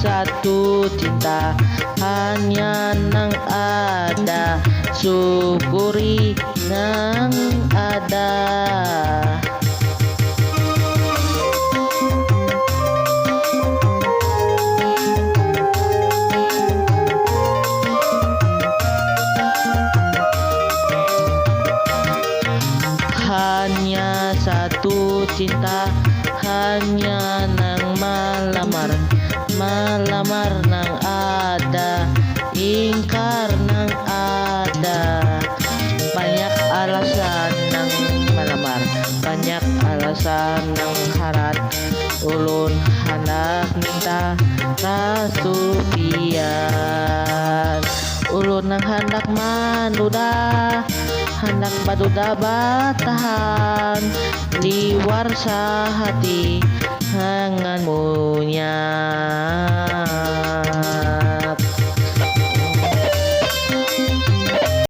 satu cinta hanya nang ada, syukuri nang ada. Hanya satu cinta hanya nang malamar, malamar nang ada, ingkar nang ada. Banyak alasan nang malamar, banyak alasan nang harat, ulun hendak minta rasupian. Ulun nang hendak manuda, hendak baduda batahan, liwar sa hati hangan munya.